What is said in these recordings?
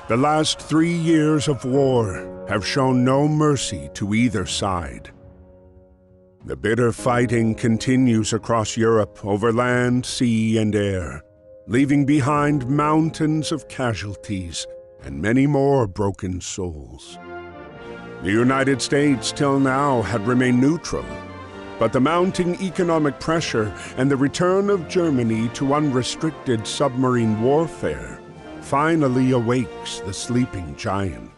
The last 3 years of war have shown no mercy to either side. The bitter fighting continues across Europe over land, sea, and air, leaving behind mountains of casualties and many more broken souls. The United States till now had remained neutral, but the mounting economic pressure and the return of Germany to unrestricted submarine warfare finally awakes the sleeping giant.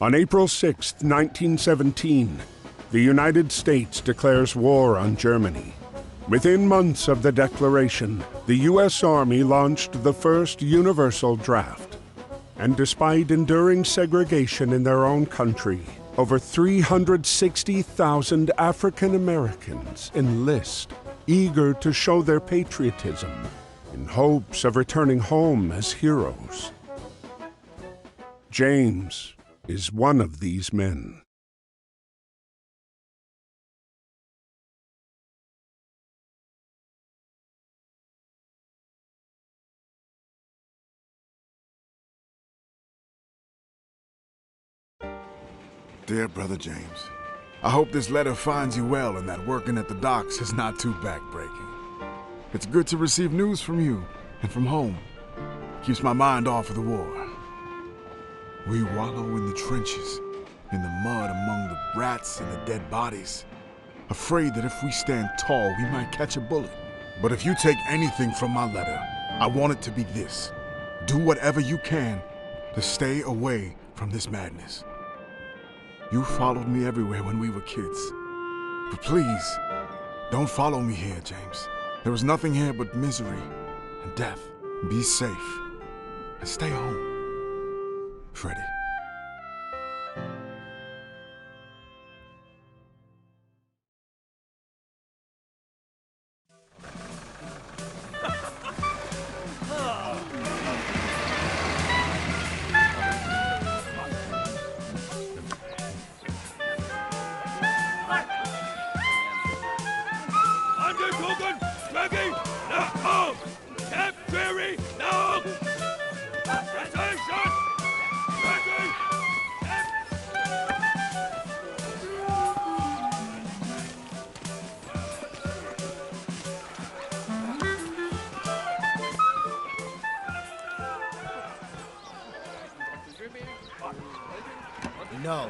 On April 6, 1917, the United States declares war on Germany. Within months of the declaration, the U.S. Army launched the first universal draft. And despite enduring segregation in their own country, over 360,000 African Americans enlist, eager to show their patriotism in hopes of returning home as heroes. James is one of these men. Dear Brother James, I hope this letter finds you well and that working at the docks is not too backbreaking. It's good to receive news from you and from home. Keeps my mind off of the war. We wallow in the trenches, in the mud among the rats and the dead bodies, afraid that if we stand tall, we might catch a bullet. But if you take anything from my letter, I want it to be this. Do whatever you can to stay away from this madness. You followed me everywhere when we were kids. But please, don't follow me here, James. There is nothing here but misery and death. Be safe and stay home. Freddie. No.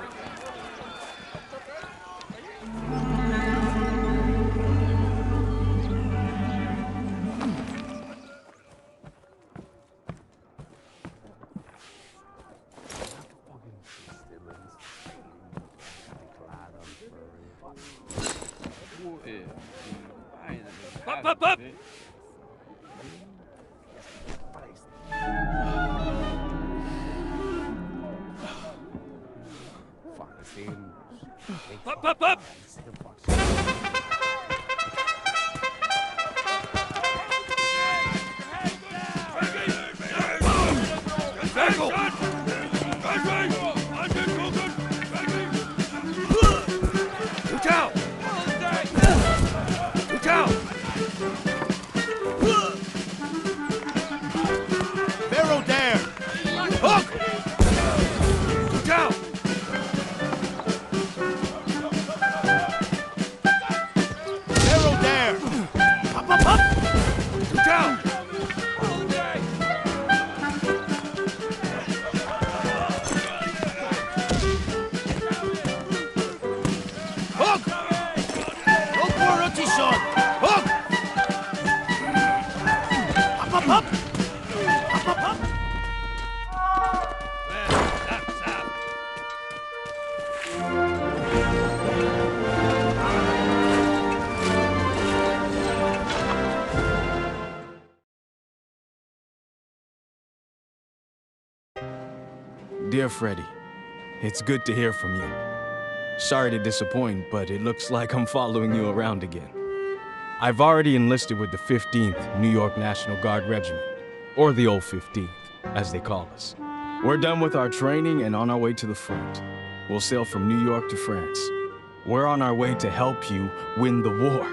Up! Up! Dear Freddie, it's good to hear from you. Sorry to disappoint, but it looks like I'm following you around again. I've already enlisted with the 15th New York National Guard Regiment, or the old 15th, as they call us. We're done with our training and on our way to the front. We'll sail from New York to France. We're on our way to help you win the war.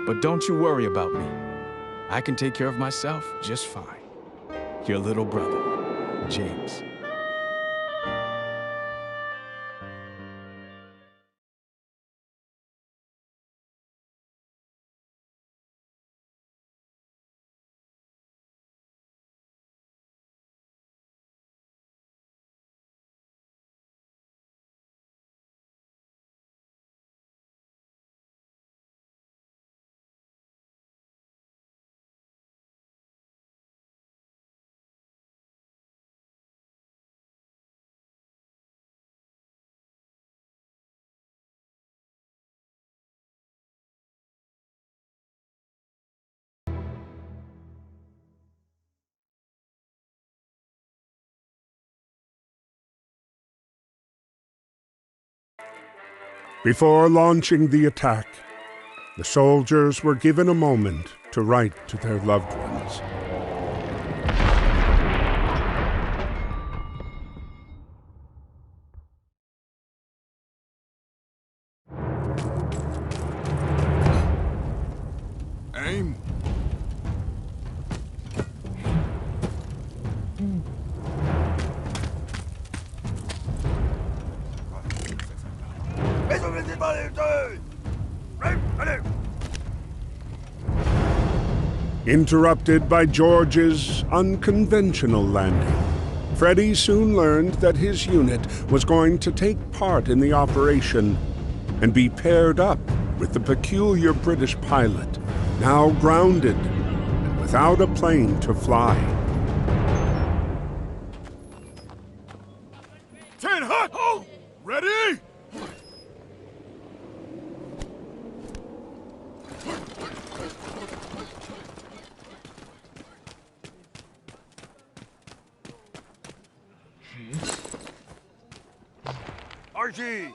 But don't you worry about me. I can take care of myself just fine. Your little brother, James. Before launching the attack, the soldiers were given a moment to write to their loved ones. Aim. Interrupted by George's unconventional landing, Freddie soon learned that his unit was going to take part in the operation and be paired up with the peculiar British pilot, now grounded and without a plane to fly. 10 hot! Oh! Ready? Archie!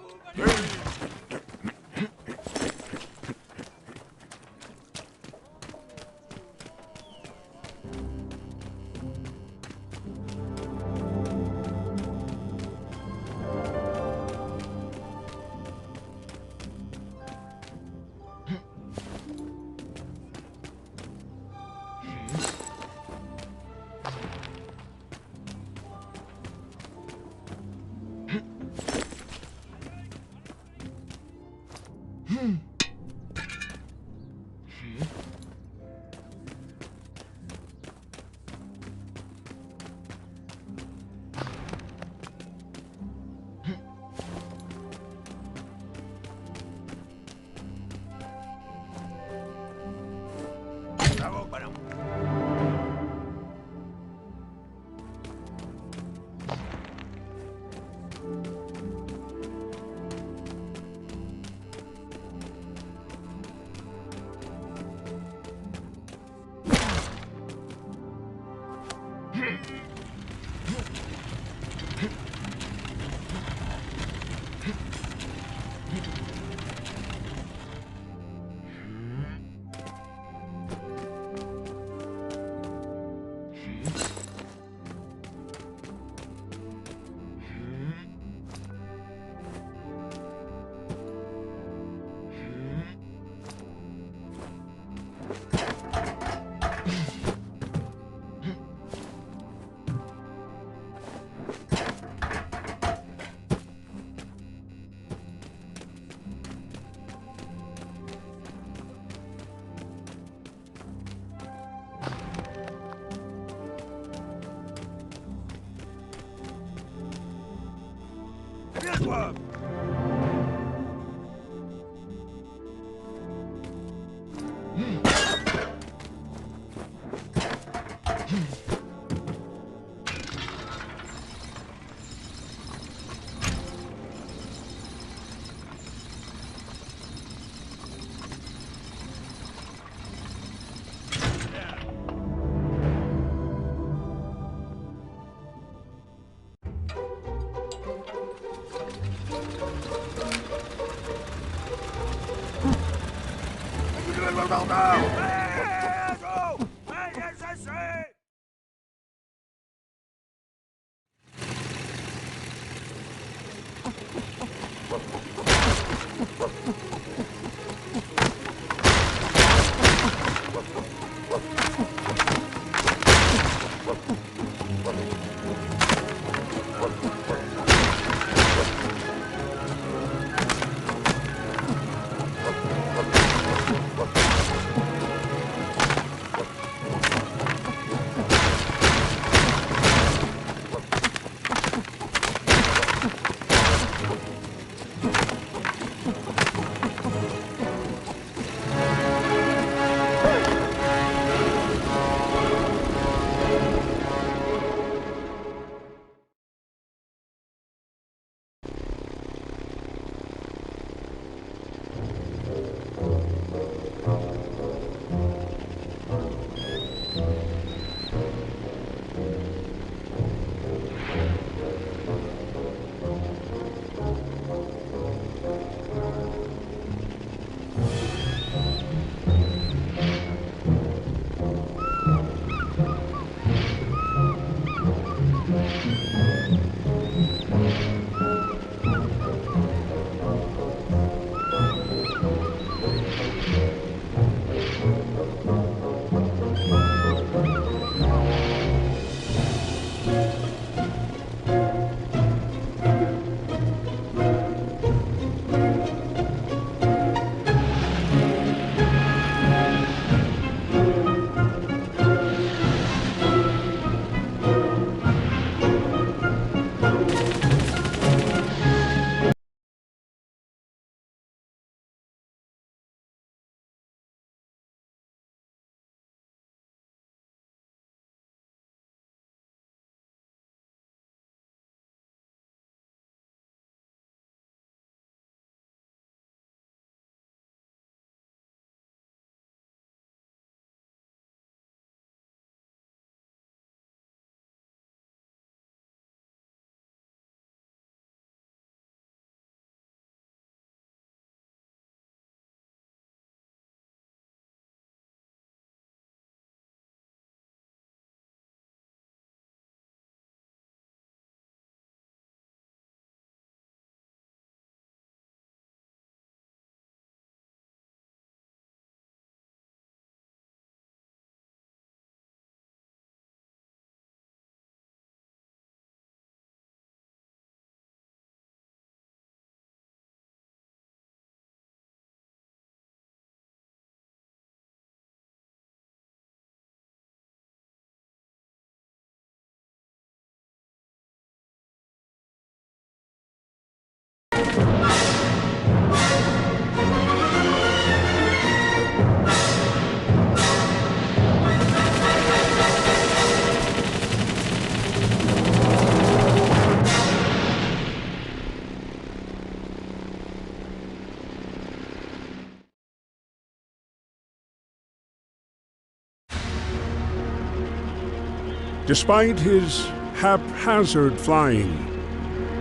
Despite his haphazard flying,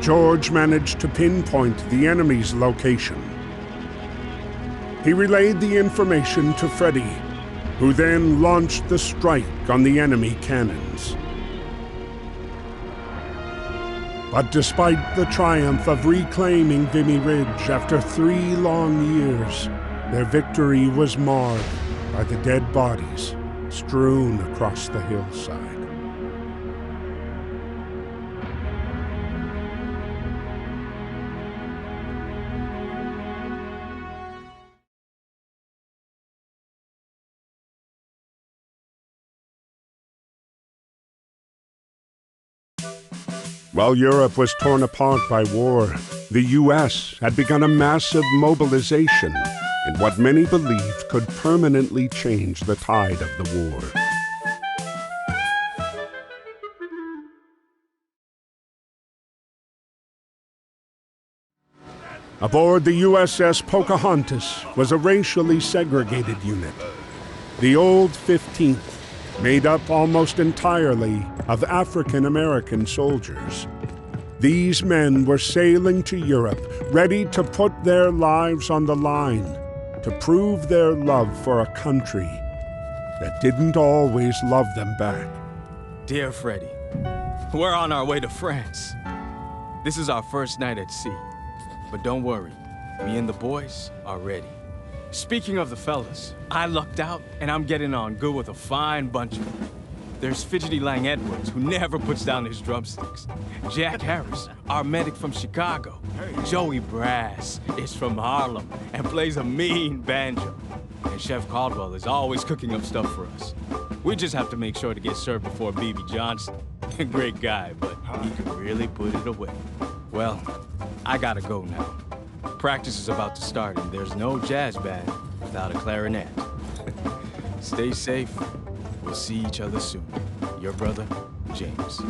George managed to pinpoint the enemy's location. He relayed the information to Freddie, who then launched the strike on the enemy cannons. But despite the triumph of reclaiming Vimy Ridge after 3 long years, their victory was marred by the dead bodies strewn across the hillside. While Europe was torn apart by war, the U.S. had begun a massive mobilization in what many believed could permanently change the tide of the war. Aboard the USS Pocahontas was a racially segregated unit, the Old 15th, made up almost entirely of African-American soldiers. These men were sailing to Europe, ready to put their lives on the line, to prove their love for a country that didn't always love them back. Dear Freddie, we're on our way to France. This is our first night at sea. But don't worry, me and the boys are ready. Speaking of the fellas, I lucked out and I'm getting on good with a fine bunch of them. There's Fidgety Lang Edwards, who never puts down his drumsticks. Jack Harris, our medic from Chicago. Joey Brass is from Harlem and plays a mean banjo. And Chef Caldwell is always cooking up stuff for us. We just have to make sure to get served before B.B. Johnson. Great guy, but he could really put it away. Well, I gotta go now. Practice is about to start and there's no jazz band without a clarinet. Stay safe. We'll see each other soon. Your brother, James.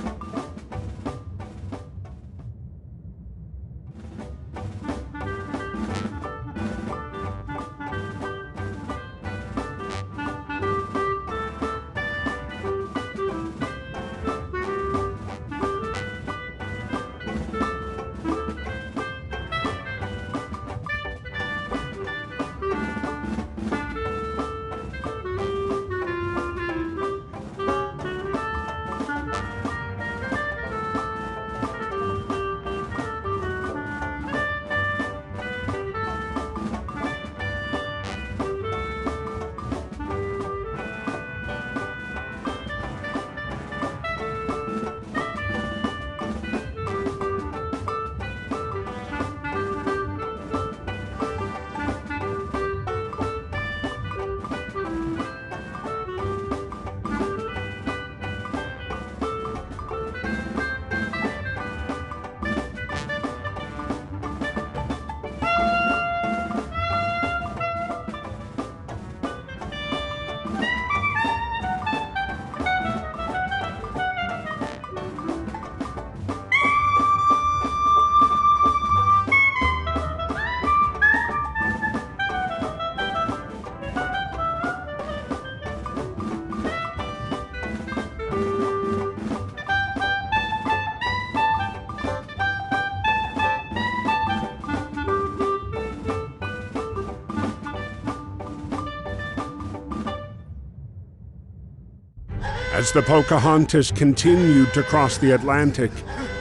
As the Pocahontas continued to cross the Atlantic,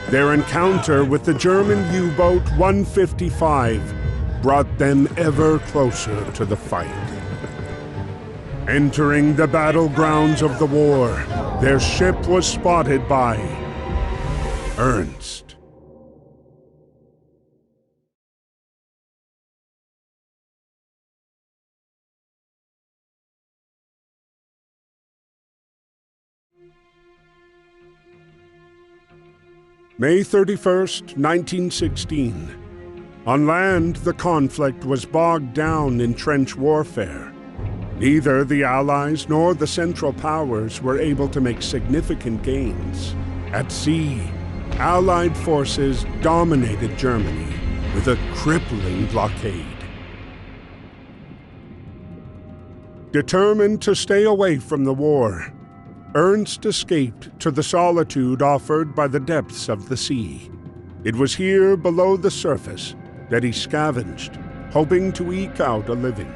their encounter with the German U-boat 155 brought them ever closer to the fight. Entering the battlegrounds of the war, their ship was spotted by Ernst. May 31st, 1916. On land, the conflict was bogged down in trench warfare. Neither the Allies nor the Central Powers were able to make significant gains. At sea, Allied forces dominated Germany with a crippling blockade. Determined to stay away from the war, Ernst escaped to the solitude offered by the depths of the sea. It was here below the surface that he scavenged, hoping to eke out a living.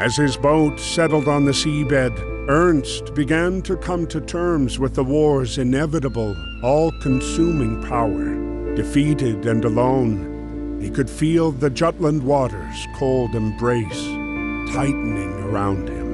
As his boat settled on the seabed, Ernst began to come to terms with the war's inevitable, all-consuming power. Defeated and alone, he could feel the Jutland waters' cold embrace tightening around him.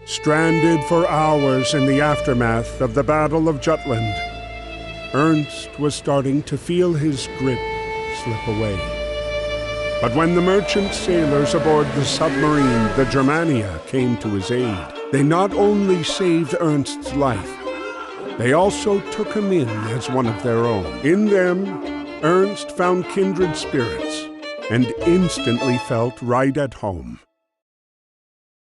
Stranded for hours in the aftermath of the Battle of Jutland, Ernst was starting to feel his grip slip away. But when the merchant sailors aboard the submarine, the Germania, came to his aid, they not only saved Ernst's life, they also took him in as one of their own. In them, Ernst found kindred spirits and instantly felt right at home.